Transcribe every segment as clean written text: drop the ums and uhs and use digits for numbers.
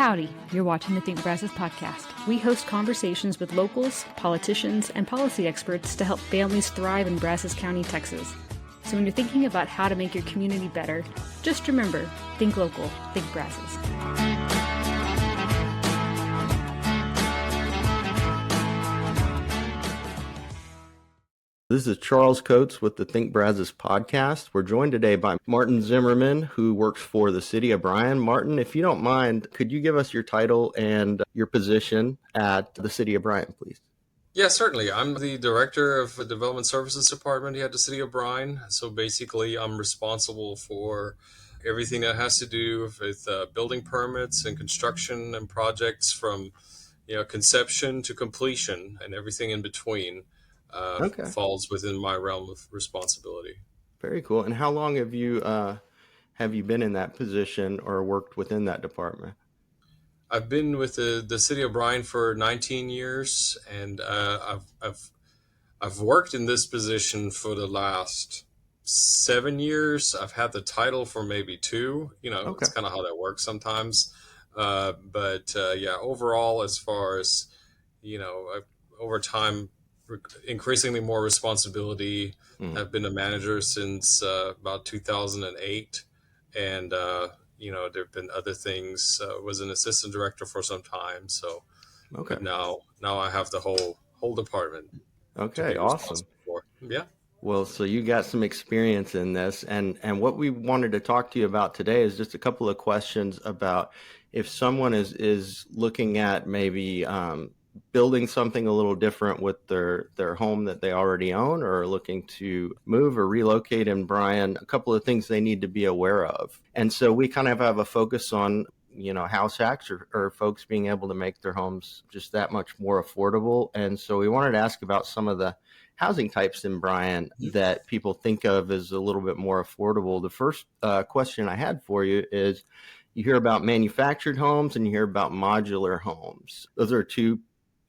Howdy, you're watching the Think Brazos Podcast. We host conversations with locals, politicians, and policy experts to help families thrive in Brazos County, Texas. So when you're thinking about how to make your community better, just remember, think local, think Brazos. This is Charles Coates with the Think Brazos Podcast. We're joined today by Martin Zimmermann, who works for the City of Bryan. Martin, if you don't mind, could you give us your title and your position at the City of Bryan, please? Yeah, certainly. I'm the Director of the Development Services Department here at the City of Bryan. So basically, I'm responsible for everything that has to do with building permits and construction and projects from conception to completion and everything in between. Falls within my realm of responsibility. Very cool. And how long have you been in that position or worked within that department? I've been with the City of Bryan for 19 years, and I've worked in this position for the last 7 years. I've had the title for maybe 2. It's kind of how that works sometimes. But overall, as far as over time, increasingly more responsibility. I've been a manager since about 2008, and there have been other things. Was an assistant director for some time, so now I have the whole department. Okay, awesome. Yeah. Well, so you got some experience in this, and what we wanted to talk to you about today is just a couple of questions about if someone is looking at maybe building something a little different with their home that they already own, or looking to move or relocate in Bryan, a couple of things they need to be aware of. And so we kind of have a focus on, house hacks or folks being able to make their homes just that much more affordable. And so we wanted to ask about some of the housing types in Bryan that people think of as a little bit more affordable. The first question I had for you is, you hear about manufactured homes and you hear about modular homes. Those are two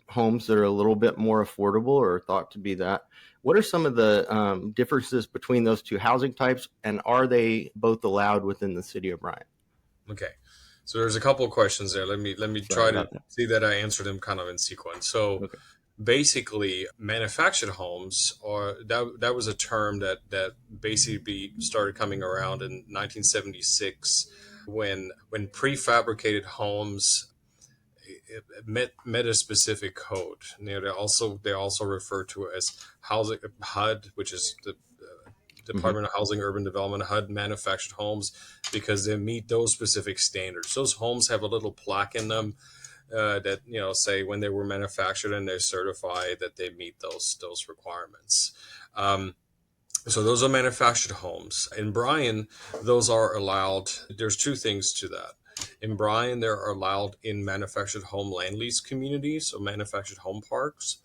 homes that are a little bit more affordable or thought to be that. What are some of the differences between those two housing types, and are they both allowed within the City of Bryan? Okay, so there's a couple of questions there. Let me try to see that I answer them kind of in sequence. So basically, manufactured homes that was a term that basically started coming around in 1976 when prefabricated homes met a specific code. They also refer to it as housing HUD, which is the Department of Housing Urban Development, HUD manufactured homes, because they meet those specific standards. Those homes have a little plaque in them that say when they were manufactured, and they're certified that they meet those requirements. So those are manufactured homes. In Bryan, those are allowed. There's two things to that. In Bryan, they're allowed in manufactured home land lease communities, so manufactured home parks.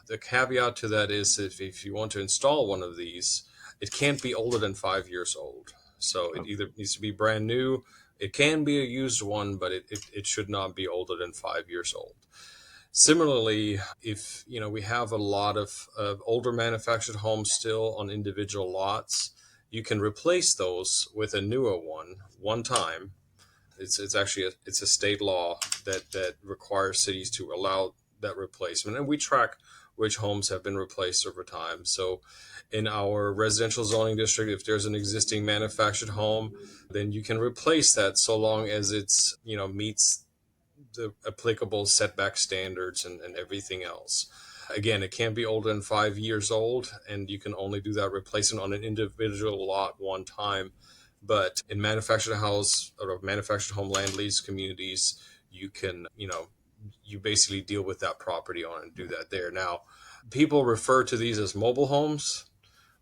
The caveat to that is if you want to install one of these, it can't be older than 5 years old. So it either needs to be brand new. It can be a used one, but it should not be older than 5 years old. Similarly, if we have a lot of older manufactured homes still on individual lots, you can replace those with a newer one time. It's actually a state law that requires cities to allow that replacement, and we track which homes have been replaced over time. So in our residential zoning district, if there's an existing manufactured home, then you can replace that so long as it's meets the applicable setback standards and everything else. Again, it can't be older than 5 years old, and you can only do that replacement on an individual lot one time. But in manufactured home land lease communities, you can, you basically deal with that property owner and do that there. Now, people refer to these as mobile homes.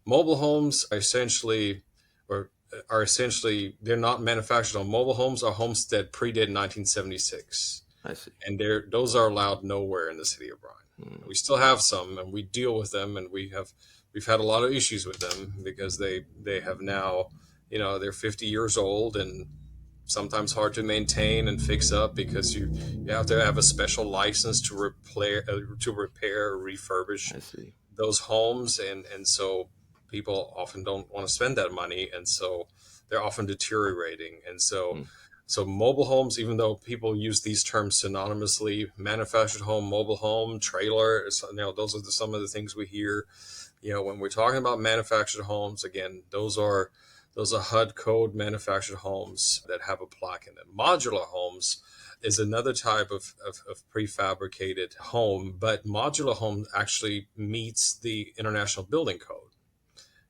Mobile homes are essentially, they're not manufactured home. Mobile homes are homes that predate 1976. I see. And those are allowed nowhere in the City of Bryan. We still have some, and we deal with them, and we've had a lot of issues with them because they have now, they're 50 years old and sometimes hard to maintain and fix up because you have to have a special license to repair or refurbish those homes. And so people often don't want to spend that money. And so they're often deteriorating. And so So mobile homes, even though people use these terms synonymously, manufactured home, mobile home, trailer, those are some of the things we hear. When we're talking about manufactured homes, again, those are HUD code manufactured homes that have a plaque in them. Modular homes is another type of prefabricated home, but modular home actually meets the International Building Code.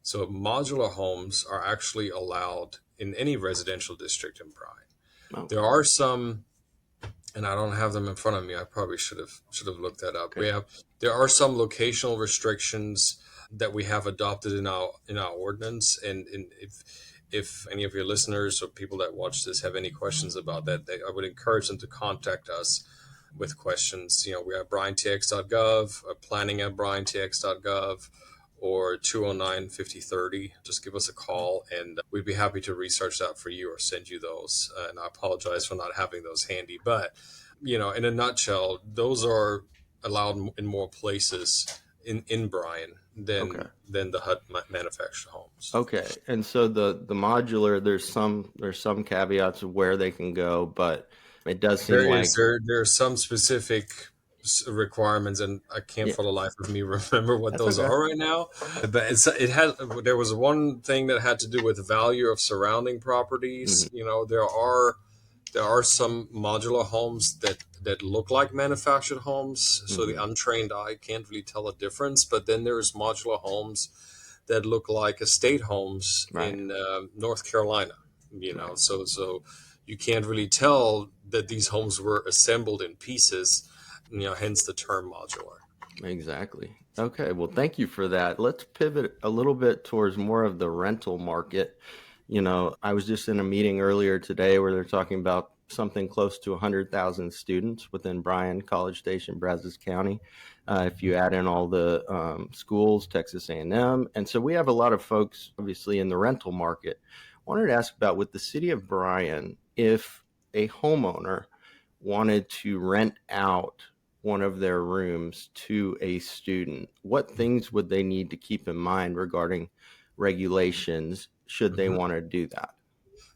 So modular homes are actually allowed in any residential district in Bryan. Okay. There are some, and I don't have them in front of me. I probably should have looked that up. Okay. There are some locational restrictions that we have adopted in our ordinance, and if any of your listeners or people that watch this have any questions about that, I would encourage them to contact us with questions. We have bryantx.gov, planning at bryantx.gov, or 209-5030. Just give us a call, and we'd be happy to research that for you or send you those. And I apologize for not having those handy. But, in a nutshell, those are allowed in more places in Bryan than the HUD manufactured homes. Okay. And so the modular, there's some caveats of where they can go, but it does seem there are some specific requirements, and I can't for the life of me remember what those are right now. But there was one thing that had to do with the value of surrounding properties. There are some modular homes that look like manufactured homes, so the untrained eye can't really tell a difference. But then there's modular homes that look like estate homes in North Carolina. So you can't really tell that these homes were assembled in pieces. Hence the term modular. Exactly. Okay. Well, thank you for that. Let's pivot a little bit towards more of the rental market. I was just in a meeting earlier today where they're talking about something close to 100,000 students within Bryan, College Station, Brazos County. If you add in all the schools, Texas A&M. And so we have a lot of folks, obviously, in the rental market. I wanted to ask about, with the City of Bryan, if a homeowner wanted to rent out one of their rooms to a student, what things would they need to keep in mind regarding regulations should they want to do that?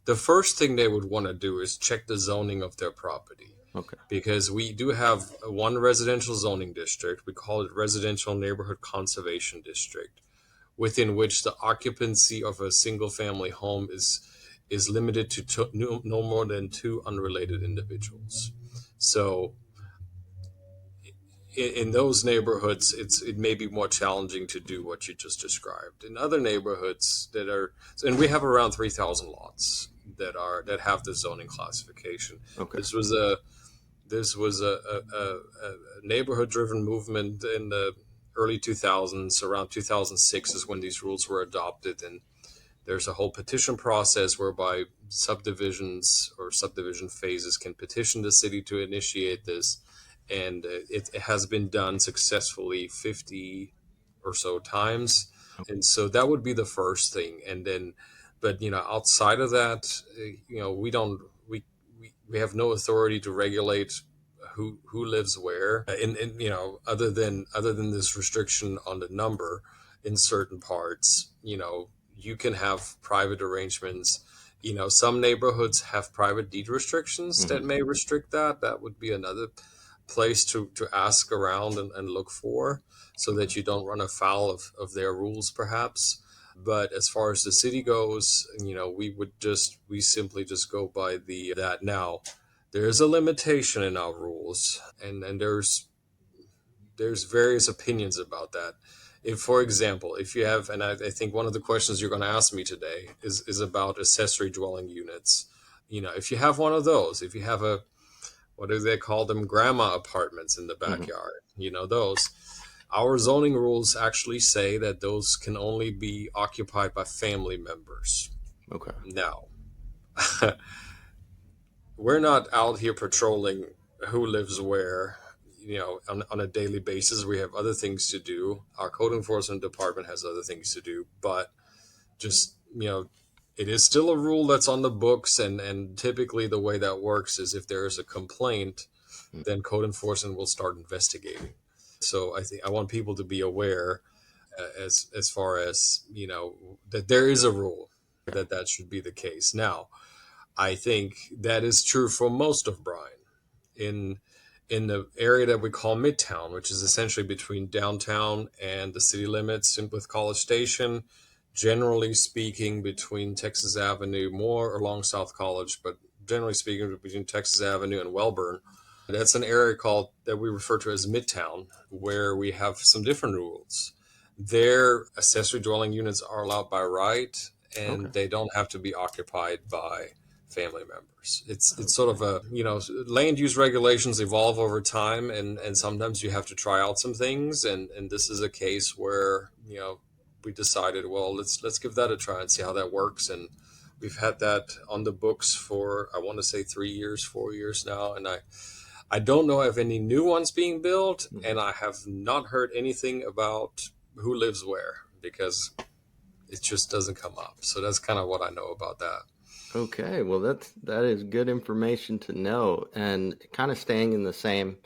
The first thing they would want to do is check the zoning of their property. Okay. Because we do have one residential zoning district. We call it Residential Neighborhood Conservation District, within which the occupancy of a single family home is limited to no more than two unrelated individuals. So in those neighborhoods, it may be more challenging to do what you just described. In other neighborhoods and we have around 3,000 lots that have the zoning classification. Okay. This was a neighborhood-driven movement in the early 2000s. Around 2006 is when these rules were adopted, and there's a whole petition process whereby subdivisions or subdivision phases can petition the city to initiate this. And it has been done successfully 50 or so times. And so that would be the first thing. And then, but, outside of that, we have no authority to regulate who lives where. And other than this restriction on the number in certain parts, you can have private arrangements. Some neighborhoods have private deed restrictions that may restrict that. That would be another place to ask around and look for, so that you don't run afoul of their rules perhaps. But as far as the city goes, we simply just go by that. Now there is a limitation in our rules, and there's various opinions about that. If, for example, if you have, and I think one of the questions you're going to ask me today is about accessory dwelling units. If you have one of those, if you have what do they call them? Grandma apartments in the backyard. Those. Our zoning rules actually say that those can only be occupied by family members. Okay. Now, we're not out here patrolling who lives where, on a daily basis. We have other things to do. Our code enforcement department has other things to do. But just, it is still a rule that's on the books, and typically the way that works is if there is a complaint, then code enforcement will start investigating. So I want people to be aware, as far as, that there is a rule that should be the case. Now, I think that is true for most of Bryan. In the area that we call Midtown, which is essentially between downtown and the city limits and with College Station, generally speaking between Texas Avenue, more along South College, but generally speaking between Texas Avenue and Welburn. That's an area called that we refer to as Midtown, where we have some different rules. Their accessory dwelling units are allowed by right, Okay. and they don't have to be occupied by family members. It's sort of a, land use regulations evolve over time, and sometimes you have to try out some things, and this is a case where, we decided, well, let's give that a try and see how that works. And we've had that on the books for, I want to say 3 years, 4 years now, and I don't know of any new ones being built, and I have not heard anything about who lives where, because it just doesn't come up. So that's kind of what I know about that. Okay, well that is good information to know. And kind of staying in the same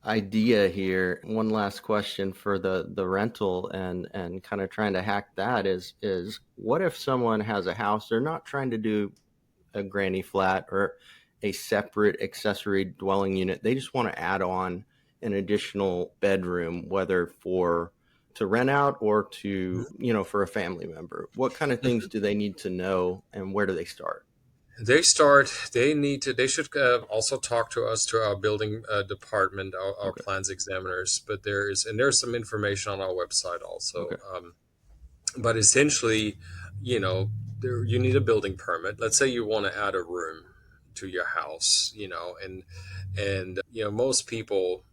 idea here, one last question for the rental and kind of trying to hack that is what if someone has a house, they're not trying to do a granny flat or a separate accessory dwelling unit, they just want to add on an additional bedroom, whether to rent out or to, for a family member. What kind of things do they need to know, and where do they start? They should also talk to us, to our building department, our Okay. plans examiners, but there's some information on our website also. Okay. But essentially, you need a building permit. Let's say you want to add a room to your house, and most people,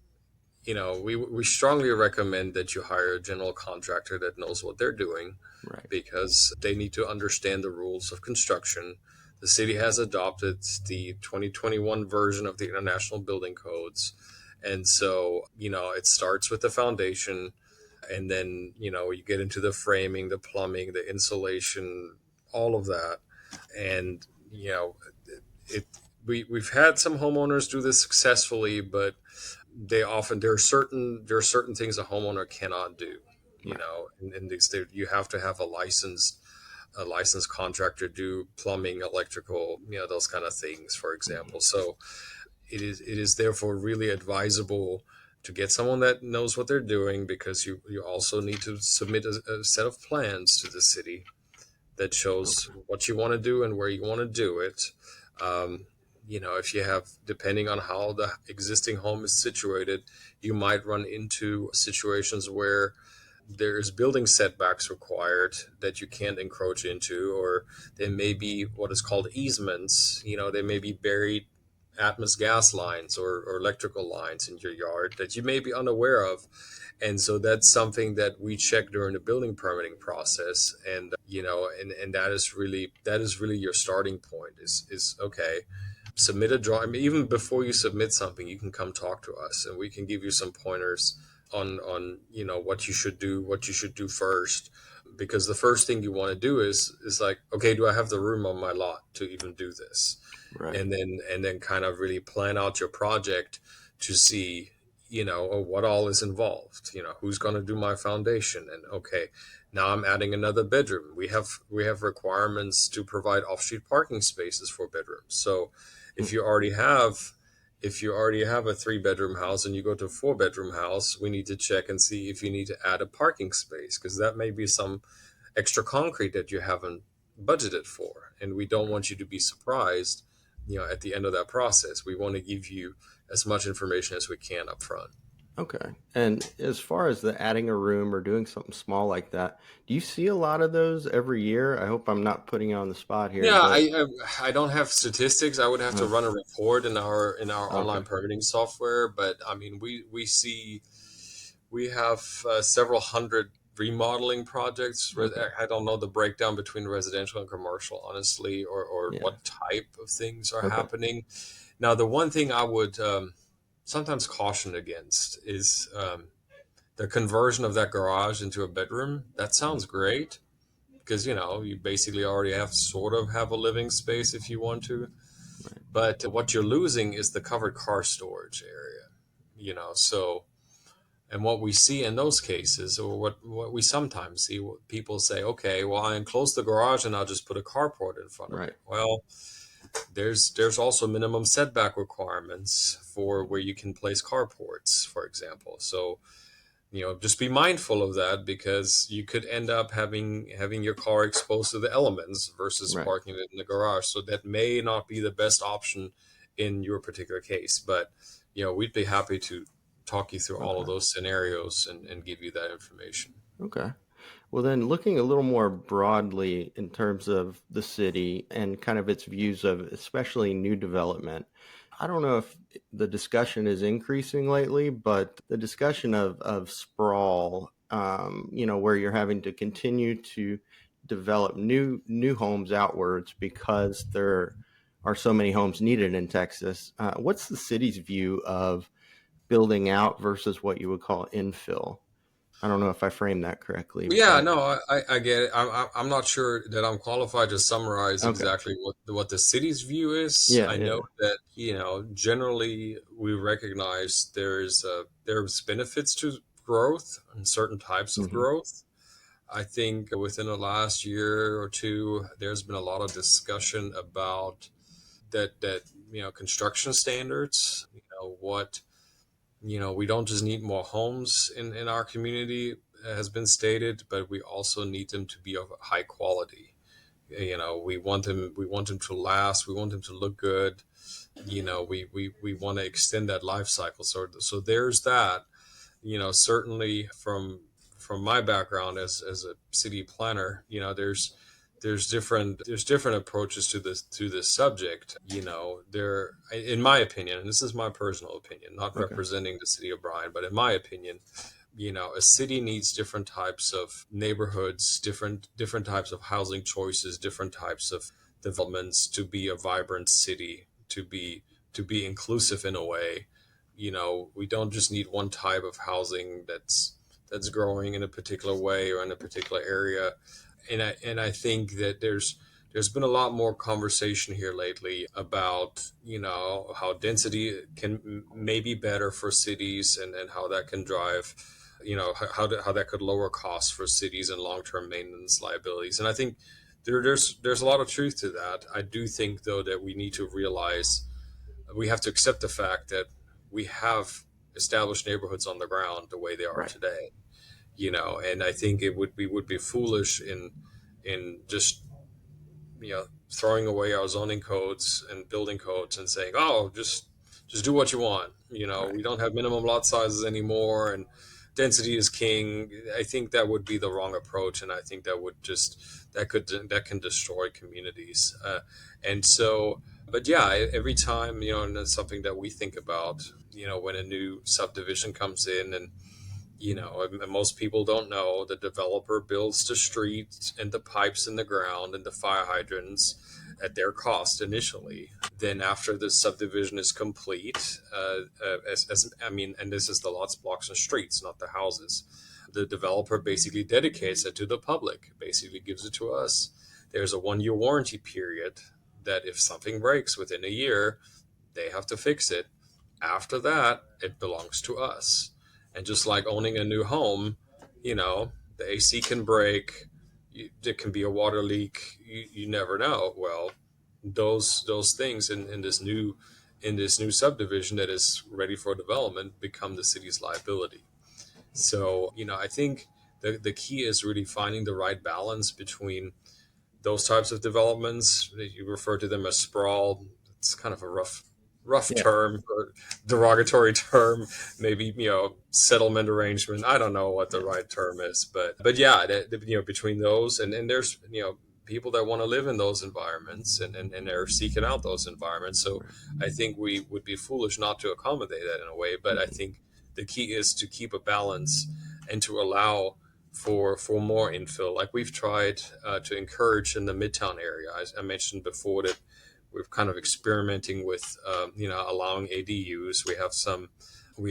we strongly recommend that you hire a general contractor that knows what they're doing, Right. because they need to understand the rules of construction. The city has adopted the 2021 version of the International Building Codes. And so, it starts with the foundation, and then, you get into the framing, the plumbing, the insulation, all of that. And, we've had some homeowners do this successfully, but there are certain things a homeowner cannot do, and you have to have a licensed contractor do plumbing, electrical, those kind of things, for example. So it is therefore really advisable to get someone that knows what they're doing, because you also need to submit a set of plans to the city that shows what you want to do and where you want to do it. If you have, depending on how the existing home is situated, you might run into situations where there's building setbacks required that you can't encroach into, or there may be what is called easements. There may be buried Atmos gas lines or electrical lines in your yard that you may be unaware of. And so that's something that we check during the building permitting process. And, and that is really your starting point is okay, submit a drawing. I mean, even before you submit something, you can come talk to us and we can give you some pointers on what you should do first, because the first thing you want to do is like, okay, do I have the room on my lot to even do this? Right. And then kind of really plan out your project to see what all is involved, who's going to do my foundation. And okay, now I'm adding another bedroom. We have requirements to provide off-street parking spaces for bedrooms. So if you already have a 3-bedroom house and you go to a 4-bedroom house, we need to check and see if you need to add a parking space, because that may be some extra concrete that you haven't budgeted for. And we don't want you to be surprised, at the end of that process. We want to give you as much information as we can up front. Okay. And as far as the adding a room or doing something small like that, do you see a lot of those every year? I hope I'm not putting you on the spot here. Yeah, but... I don't have statistics. I would have to run a report in our online Okay. permitting software. But I mean, we have several hundred remodeling projects. Okay. I don't know the breakdown between residential and commercial, honestly, or Yeah. what type of things are Okay. happening. Now, the one thing I would sometimes caution against is the conversion of that garage into a bedroom. That sounds great, because you basically already have a living space if you want to. Right. But what you're losing is the covered car storage area. So, and what we see in those cases, or what we sometimes see, people say, okay, well, I enclose the garage and I'll just put a carport in front of Right. it. Well, There's also minimum setback requirements for where you can place carports, for example. So, just be mindful of that, because you could end up having your car exposed to the elements versus Right. parking it in the garage. So that may not be the best option in your particular case. But, we'd be happy to talk you through all of Okay. those scenarios and give you that information. Okay. Well, then looking a little more broadly in terms of the city and kind of its views of especially new development, I don't know if the discussion is increasing lately, but the discussion of sprawl, where you're having to continue to develop new homes outwards because there are so many homes needed in Texas. What's the city's view of building out versus what you would call infill? I don't know if I framed that correctly, Yeah, but no, I get it. I'm not sure that I'm qualified to summarize okay. exactly what the city's view is. Yeah, I yeah. know that, generally we recognize there's benefits to growth and certain types of Hmm. growth. I think within the last year or two, there's been a lot of discussion about that construction standards. We don't just need more homes in our community, has been stated, but we also need them to be of high quality. We want them to last. We want them to look good. We want to extend that life cycle. So there's that. Certainly from my background as a city planner, there's different approaches to this subject. There, in my opinion, and this is my personal opinion, not Okay. representing the city of Bryan, but in my opinion, a city needs different types of neighborhoods, different types of housing choices, different types of developments to be a vibrant city, to be inclusive in a way. We don't just need one type of housing that's growing in a particular way or in a particular area. And I think that there's been a lot more conversation here lately about how density may be better for cities, and how that can drive how that could lower costs for cities and long-term maintenance liabilities. And I think there's a lot of truth to that. I do think, though, that we need to realize, we have to accept the fact that we have established neighborhoods on the ground the way they are Right. today. And I think we would be foolish in just throwing away our zoning codes and building codes and saying, oh, just do what you want. Right. We don't have minimum lot sizes anymore, and density is king. I think that would be the wrong approach, and I think that can destroy communities. And so, but yeah, every time, and that's something that we think about, when a new subdivision comes in. And most people don't know the developer builds the streets and the pipes in the ground and the fire hydrants at their cost initially. Then after the subdivision is complete, and this is the lots, blocks, and streets, not the houses. The developer basically dedicates it to the public, basically gives it to us. There's a 1-year warranty period that if something breaks within a year, they have to fix it. After that, it belongs to us. And just like owning a new home, the AC can break. There can be a water leak. You never know. Well, those things in this new subdivision that is ready for development become the city's liability. So, I think the key is really finding the right balance between those types of developments. You refer to them as sprawl. It's kind of a rough Yeah. term, or derogatory term, maybe, settlement arrangement. I don't know what the right term is, but yeah, between those, and there's, people that want to live in those environments, and they're seeking out those environments. So I think we would be foolish not to accommodate that in a way. But I think the key is to keep a balance and to allow for more infill, like we've tried to encourage in the Midtown area. I mentioned before that we're kind of experimenting with allowing ADUs. We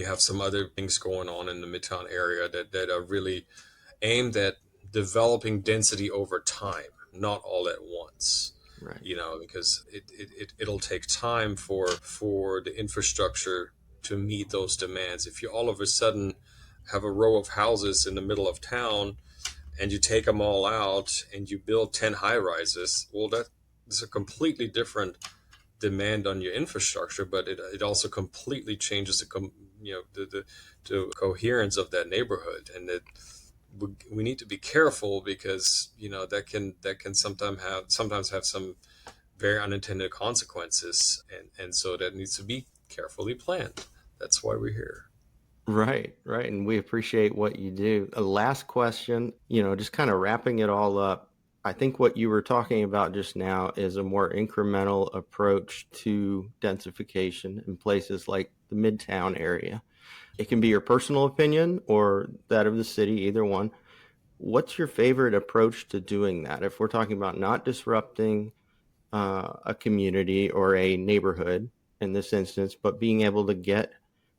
have some other things going on in the Midtown area that are really aimed at developing density over time, not all at once. Right. Because it'll take time for the infrastructure to meet those demands. If you all of a sudden have a row of houses in the middle of town and you take them all out and you build 10 high rises, well, that is a completely different demand on your infrastructure, but it also completely changes the coherence of that neighborhood. And we need to be careful because that can sometimes have some very unintended consequences, and so that needs to be carefully planned. That's why we're here. Right. And we appreciate what you do. A last question, just kind of wrapping it all up. I think what you were talking about just now is a more incremental approach to densification in places like the Midtown area. It can be your personal opinion or that of the city, either one. What's your favorite approach to doing that? If we're talking about not disrupting a community or a neighborhood in this instance, but being able to get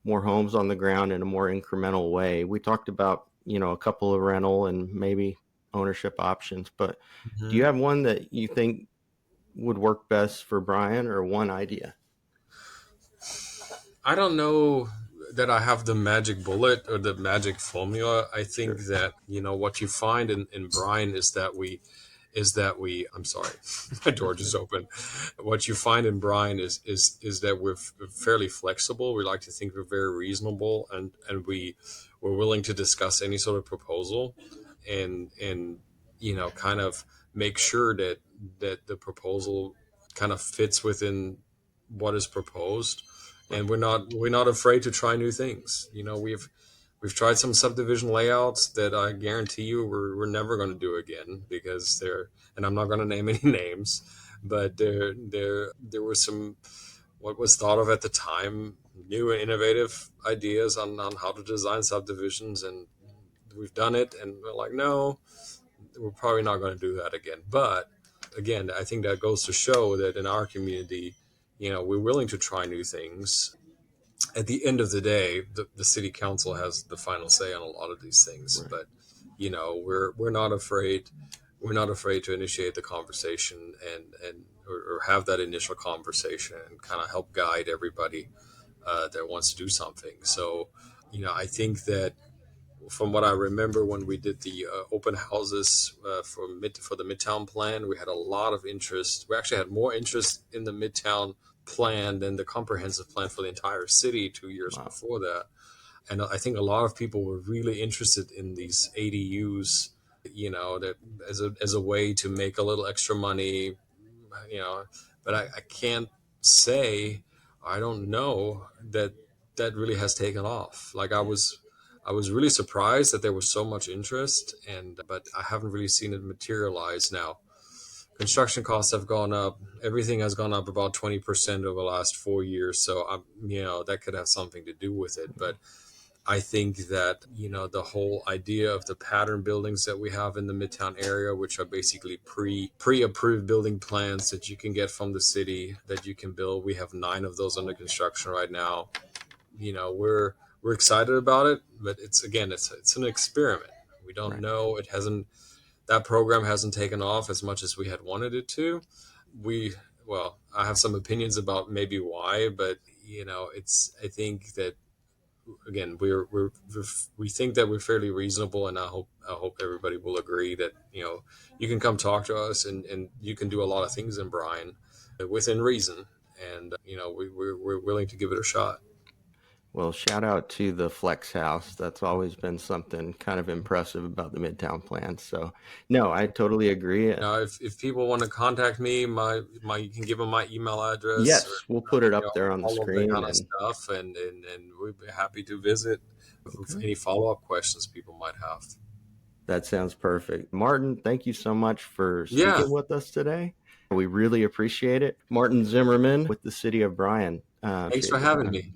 more homes on the ground in a more incremental way. We talked about, a couple of rental and maybe ownership options, but do you have one that you think would work best for Bryan, or one idea? I don't know that I have the magic bullet or the magic formula. I think that, what you find in Bryan is that I'm sorry, my door just opened. What you find in Bryan is that we're fairly flexible. We like to think we're very reasonable, and we're willing to discuss any sort of proposal, and kind of make sure that the proposal kind of fits within what is proposed. And we're not afraid to try new things. We've tried some subdivision layouts that I guarantee you we're never going to do again, because and I'm not going to name any names, but there were some, what was thought of at the time, new and innovative ideas on how to design subdivisions, and we've done it, and we're like, no, we're probably not going to do that again. But again, I think that goes to show that in our community, we're willing to try new things. At the end of the day, the city council has the final say on a lot of these things. Right. But we're not afraid. We're not afraid to initiate the conversation or have that initial conversation and kind of help guide everybody that wants to do something. So, I think that from what I remember, when we did the open houses for the Midtown plan, we had a lot of interest. We actually had more interest in the Midtown plan than the comprehensive plan for the entire city 2 years before that. And I think a lot of people were really interested in these ADUs, that as a way to make a little extra money, but I can't say, I don't know that really has taken off. Like I was really surprised that there was so much interest, but I haven't really seen it materialize now. Construction costs have gone up. Everything has gone up about 20% over the last 4 years. So, that could have something to do with it. But I think that, the whole idea of the pattern buildings that we have in the Midtown area, which are basically pre-approved building plans that you can get from the city that you can build. We have 9 of those under construction right now. We're excited about it, but it's an experiment. We don't know. That program hasn't taken off as much as we had wanted it to. I have some opinions about maybe why, but I think that, again, we think that we're fairly reasonable, and I hope everybody will agree that you can come talk to us, and you can do a lot of things in Bryan within reason, and we're willing to give it a shot. Well, shout out to the Flex House. That's always been something kind of impressive about the Midtown plan. So, no, I totally agree. Now, if people want to contact me, you can give them my email address. Yes, we'll put it up there on the screen. All of that kind of stuff, and we'd be happy to visit with any follow-up questions people might have. That sounds perfect. Martin, thank you so much for speaking with us today. We really appreciate it. Martin Zimmermann with the City of Bryan. Thanks for having me.